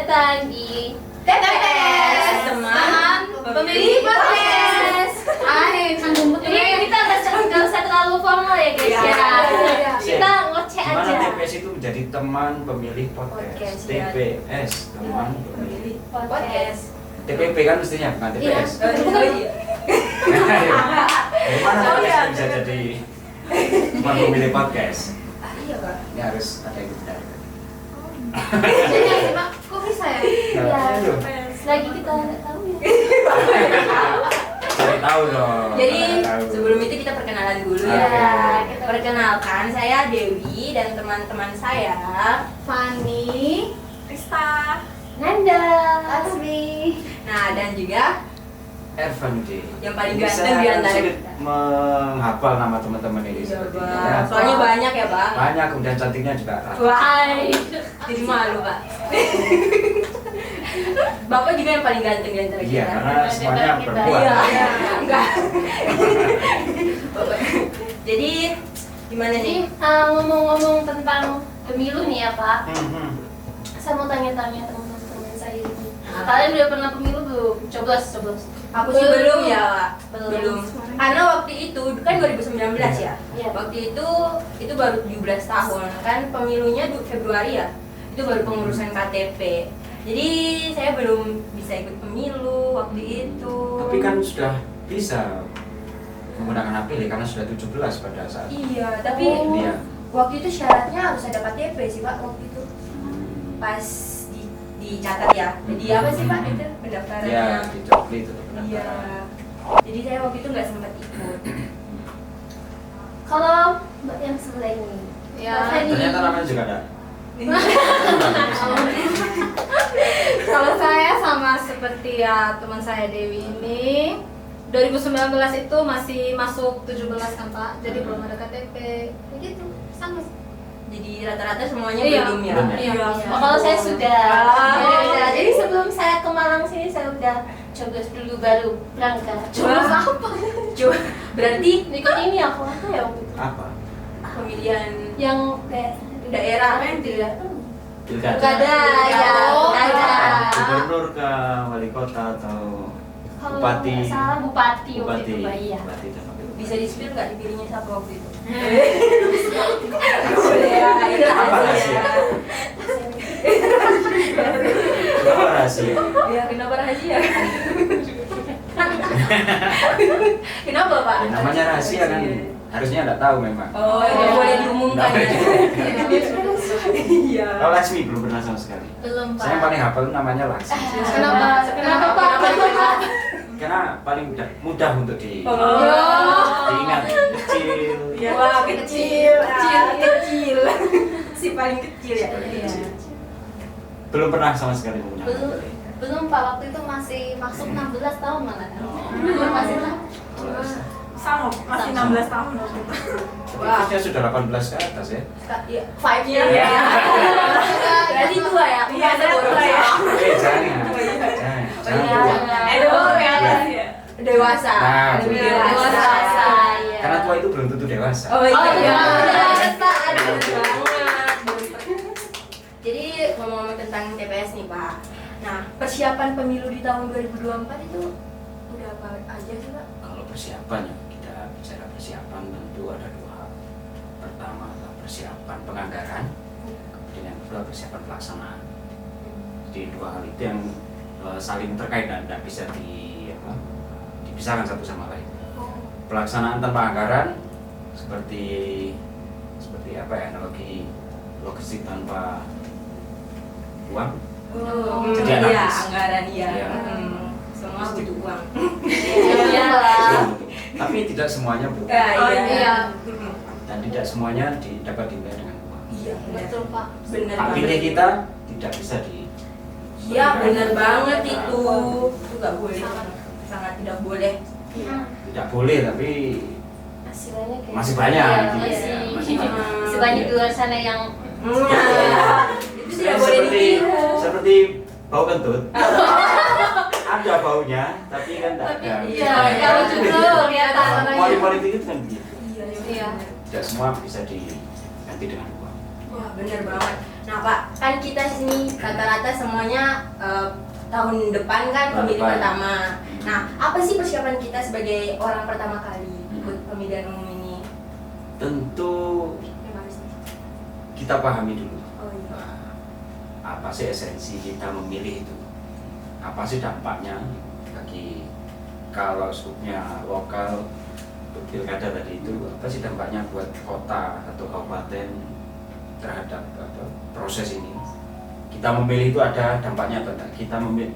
datang di TPS teman pemilih podcast. Ini kita nggak usah terlalu formal ya guys ya. Kita ngoceh aja. Gimana TPS itu menjadi teman pemilih podcast? TPS teman pemilih Podcast. TPP kan mestinya bukan TPS. Gimana Oh, iya. TPS bisa jadi teman pemilih podcast? Iya Kak. Ini harus ada yang benar. Jadi Pak, kok bisa ya? Ya, itu. Lagi kita nggak tahu ya. Cari tahu dong. Jadi Cari tahu. sebelum itu kita perkenalan dulu Oke. ya. Perkenalkan, saya Dewi dan teman-teman saya. Fani, Krista. Nanda, Asmi. Nah, dan juga Ervan D. yang paling Bisa ganteng di antara sulit kita. menghafal nama teman-teman ini. Iya, sepertinya. Bang. Ya. Soalnya banyak ya, Bang. Banyak, kemudian cantiknya juga. Wah, jadi malu, Pak. Bapak juga yang paling ganteng di antara kita. Iya, karena semuanya Kita. perempuan. Iya, enggak. Jadi gimana Jadi nih? ngomong-ngomong tentang pemilu nih ya Pak. Mhm. Saya mau tanya-tanya teman-teman saya ini. Kalian udah pernah pemilu belum? Coblos. Aku sih belum ya, Pak. Belum. Belum. Karena waktu itu kan 2019 ya. Iya. Waktu itu baru 17 tahun kan pemilunya Februari ya. Itu baru pengurusan KTP. Jadi saya belum bisa ikut pemilu waktu itu. Tapi kan sudah bisa menggunakan hak pilih karena sudah 17 pada saat Iya, tapi Iya. waktu itu syaratnya harus ada KTP sih Pak waktu itu. Pas dicatat ya. Jadi apa sih Pak itu pendaftarannya? ya dicopli itu Iya. pendaftaran. Jadi saya waktu itu nggak sempat ikut. Kalau Mbak yang sebelah ini, Ya, Mbak Fani. Ternyata namanya juga ada. kalau saya sama seperti ya teman saya Dewi ini 2019 itu masih masuk 17 kan Pak, jadi belum ada KTP, begitu sama. Jadi rata-rata semuanya Iya. belum ya. Belum ya? Iya. Oh, kalau saya sudah. Ah. Saya udah. Jadi sebelum saya ke Malang sini saya udah coblos dulu baru berangkat. Coblos Wah. apa? Coba berarti Ikut ini aku apa ya waktu itu? Apa? pemilihan Yang kayak daerah kan itu ya. Pilkada. Pilkada ya. Oh, Pilkada. Gubernur ke wali kota atau Kalau bupati. nggak salah bupati waktu Bupati. itu Pak, iya. Bupati dan wakil bupati. bisa di-spill nggak dipilihnya siapa waktu itu? Boleh ya, itu Apa rahasia. Kenapa rahasia? Ya kenapa rahasia? Kenapa Pak? Ya, namanya rahasia kan. Harusnya nggak tahu memang. Oh, nggak boleh diumumkan ya. Iya. Oh, Laksmi belum pernah sama sekali. Belum Pak. Saya yang paling hafal namanya Laksmi. Kenapa? Kenapa Pak? Karena paling mudah untuk diingat. Kecil. Iya. Wah, kecil. Si paling kecil ya. Iya. Belum pernah sama sekali menggunakan. Belum Pak, waktu itu masih masuk 16 tahun malah. Belum masih lah. Sama, masih 16 tahun waktu itu. Wah. Terusnya sudah 18 ke atas ya. Iya, 5 year Iya. ya. Berarti tua ya. Aku Iya, merasa saya bodoh. tua ya. Jangan. Jangan tua. Dewasa. Nah, Lebih betul. dewasa. Iya. Karena tua itu belum tentu dewasa. Oh Oh iya. iya. Bener banget. Jadi ngomong-ngomong tentang TPS nih Pak. Nah, persiapan pemilu di tahun 2024 itu udah apa aja sih Pak? Kalau persiapan ya, kita bicara persiapan tentu ada dua hal. Pertama adalah persiapan penganggaran, kemudian yang kedua persiapan pelaksanaan. Jadi dua hal itu yang saling terkait dan tidak bisa dipisahkan satu sama lain. Pelaksanaan tanpa anggaran seperti apa ya, analogi logistik tanpa uang. Jadi Iya, anarkis. anggaran iya. Iya. Semua butuh uang. Iya Pak. Tapi tidak semuanya butuh. Oh, iya. Dan tidak semuanya dapat dinilai dengan uang. Iya, Betul Pak. bener Hak banget. pilih kita tidak bisa Iya, bener banget itu. Itu nggak boleh. Sangat tidak boleh. tidak boleh, tapi Hasilnya kayak Masih banyak. Iya, Iya, masih masih banyak di luar sana yang Itu tidak boleh ditiru. seperti bau kentut. Ada baunya, tapi kan tidak ada. Iya, kalau judul kelihatan. Politik itu kan begitu. Iya, Iya. Tidak semua bisa diganti dengan uang. Wah, bener banget. Nah Pak, kan kita sini rata-rata semuanya tahun depan kan Tahun pemilihan depan. pertama. Nah, apa sih persiapan kita sebagai orang pertama kali ikut pemilihan umum ini? Tentu Gimana sih? kita pahami dulu Oh iya. apa sih esensi kita memilih itu, apa sih dampaknya bagi, kalau skupnya lokal pilkada tadi itu, apa sih dampaknya buat kota atau kabupaten terhadap proses ini. Kita memilih itu ada dampaknya atau tidak,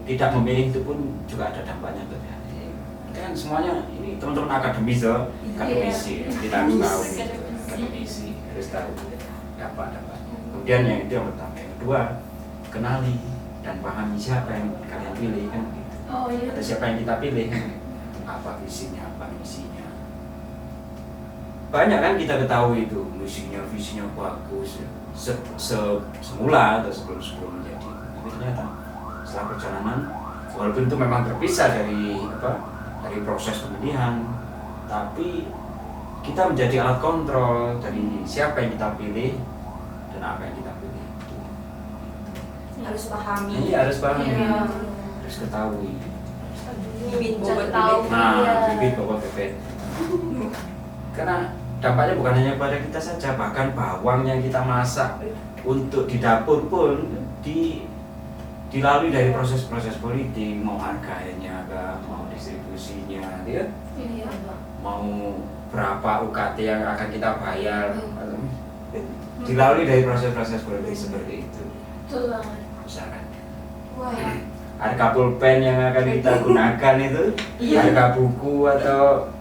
tidak memilih itu pun juga ada dampaknya atau tidak. Kan semuanya ini teman-teman akademis loh, akademisi, kita harus tahu, akademisi harus tahu dampak-dampaknya. Kemudian yang itu yang pertama, yang kedua, kenali dan pahami siapa yang kalian pilih kan gitu. Oh iya. Atau siapa yang kita pilih kan gitu. Apa visinya, apa misinya. Banyak kan kita ketahui itu visinya bagus ya. Semula atau sebelum menjadi, tapi ternyata setelah perjalanan, walaupun itu memang terpisah dari proses pemilihan, tapi kita menjadi alat kontrol dari siapa yang kita pilih dan apa yang kita pilih. Harus pahami. Ini harus paham, Iya. harus ketahui. Bibit bobot Tahu. bibit. Nah, Iya. bibit bobot bebek. Karena dampaknya bukan hanya pada kita saja, bahkan bawang yang kita masak untuk di dapur pun dilalui dari proses-proses politik, mau harganya, mau distribusinya, ya, Iya. mau berapa UKT yang akan kita bayar, dilalui dari proses-proses politik seperti itu. Betul banget. Syaratnya. Wah. Harga pulpen yang akan kita gunakan itu, harga buku atau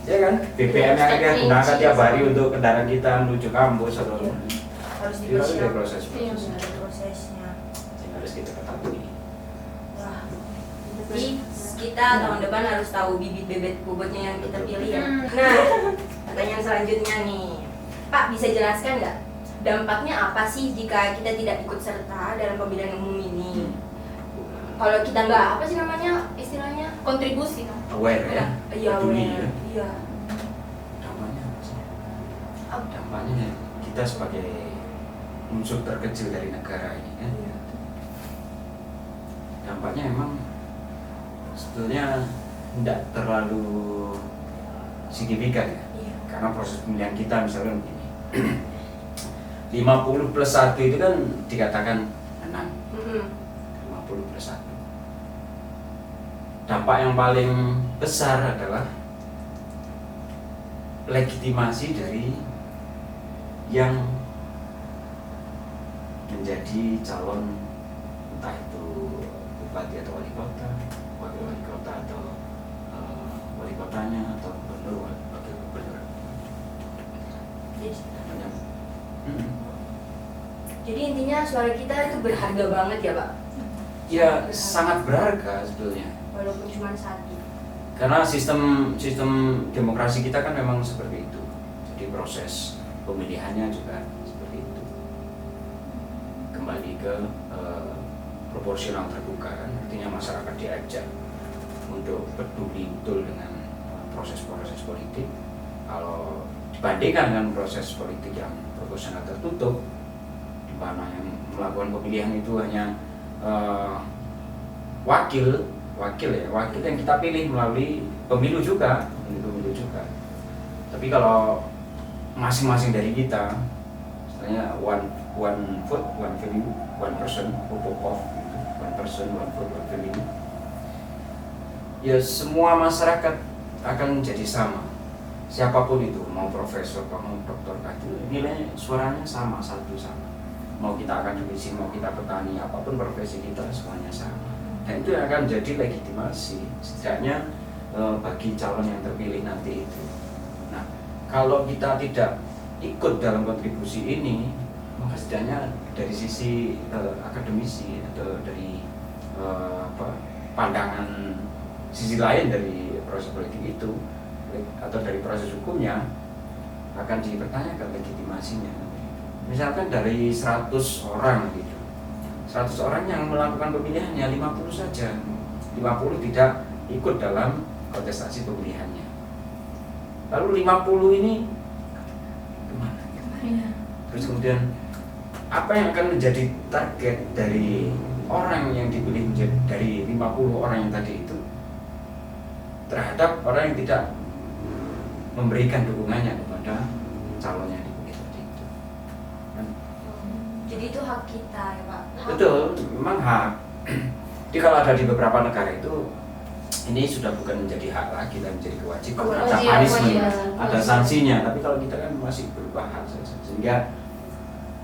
ya kan, BBM yang akan kita gunakan tiap hari untuk kendaraan kita menuju kampus atau Iya. Harus dilalui dari dipersiapkan. proses-proses Ada prosesnya. yang harus kita ketahui. Wah. Jadi kita tahun depan harus tahu bibit bebet bobotnya yang kita pilih ya. Nah, pertanyaan selanjutnya nih, Pak bisa jelaskan nggak dampaknya apa sih jika kita tidak ikut serta dalam pemilihan umum ini? Kalau kita nggak apa sih namanya istilahnya? Kontribusi kan. Aware ya, Iya, peduli aware. ya. Iya. Dampaknya apa sih? Dampaknya kita sebagai unsur terkecil dari negara ini kan, dampaknya memang sebetulnya tidak terlalu signifikan ya. Iya. Karena proses pemilihan kita misalnya begini 50 plus 1 itu kan dikatakan 6, 50 plus 1. Dampak yang paling besar adalah legitimasi dari yang menjadi calon, entah itu bupati atau wali kota, wakil wali kota atau wali kotanya atau gubernur, wakil gubernur. Jadi intinya suara kita itu berharga banget ya Pak? Ya sangat berharga sebetulnya. Walaupun cuma satu. Karena sistem demokrasi kita kan memang seperti itu. Jadi proses pemilihannya juga seperti itu. Kembali ke proporsional terbuka kan, artinya masyarakat diajak untuk peduli betul dengan proses-proses politik. Kalau dibandingkan dengan proses politik yang proporsional tertutup, di mana yang melakukan pemilihan itu hanya wakil yang kita pilih melalui pemilu juga. Tapi kalau masing-masing dari kita, misalnya one vote, one value, one person, one person, one vote, one value, ya semua masyarakat akan menjadi sama. Siapapun itu, mau profesor, mau doktor, itu nilainya suaranya sama, satu sama. Mau kita akademisi, mau kita petani, apapun profesi kita semuanya sama. Dan itu yang akan menjadi legitimasi setidaknya bagi calon yang terpilih nanti itu. Nah, kalau kita tidak ikut dalam kontribusi ini, maka setidaknya dari sisi akademisi atau dari pandangan sisi lain dari proses politik itu atau dari proses hukumnya akan dipertanyakan legitimasinya. Misalkan dari 100 orang gitu, 100 orang yang melakukan pemilihannya 50 saja, 50 tidak ikut dalam kontestasi pemilihannya. Lalu 50 ini kemana? Terus kemudian apa yang akan menjadi target dari orang yang dipilih dari 50 orang yang tadi itu terhadap orang yang tidak memberikan dukungannya kepada calon yang dipilih tadi itu. Kan? Jadi itu hak kita ya Pak. Betul, memang hak. Jadi kalau ada di beberapa negara itu ini sudah bukan menjadi hak lagi, dan menjadi kewajiban, ada punishment, ada sanksinya. Tapi kalau kita kan masih berupa hak saja, sehingga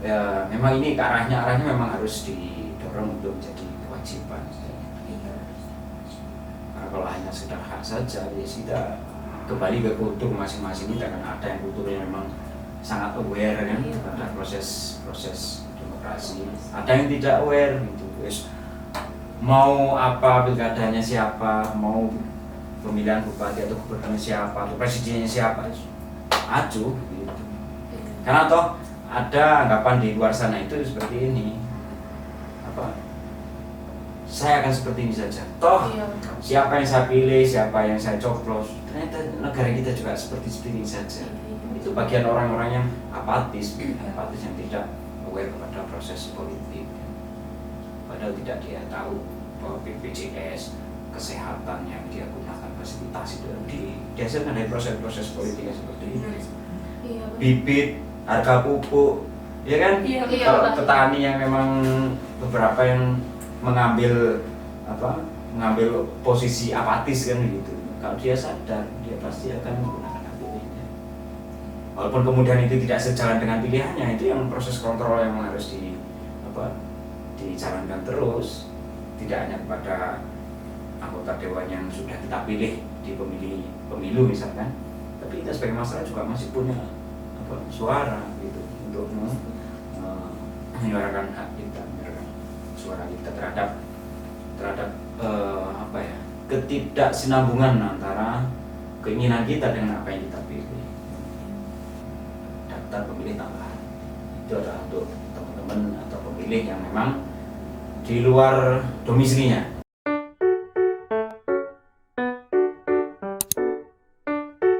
ya memang ini arahnya memang harus didorong untuk menjadi kewajiban. Karena kalau hanya sekedar hak saja, ya kita kembali ke kultur masing-masing kita, kan ada yang kulturnya memang sangat aware kan pada proses demokrasi, ada yang tidak aware gitu. Mau apa pilkadanya siapa, mau pemilihan bupati atau gubernur siapa, atau presidennya siapa, acuh gitu. Karena toh ada anggapan di luar sana itu seperti ini, apa, saya akan seperti ini saja, toh siapa yang saya pilih, siapa yang saya coblos, ternyata negara kita juga seperti ini saja. Itu bagian orang-orang yang apatis yang tidak aware kepada proses politik. Padahal tidak dia tahu bahwa BPJS, kesehatan yang dia gunakan, fasilitas itu dihasilkan dari proses-proses politik yang seperti ini. Bibit, harga pupuk, ya kan? Kalau petani yang memang beberapa yang mengambil posisi apatis kan gitu. Kalau dia sadar, dia pasti akan menggunakan hak pilihnya. Walaupun kemudian itu tidak sejalan dengan pilihannya, itu yang proses kontrol yang harus dijalankan terus, tidak hanya kepada anggota dewan yang sudah kita pilih di pemilu misalkan, tapi kita sebagai masyarakat juga masih punya suara gitu untuk menyuarakan hak kita, menyuarakan suara kita terhadap ketidaksinambungan antara keinginan kita dengan apa yang kita pilih. Daftar pemilih tambahan itu adalah untuk teman-teman atau pemilih yang memang di luar domisilinya,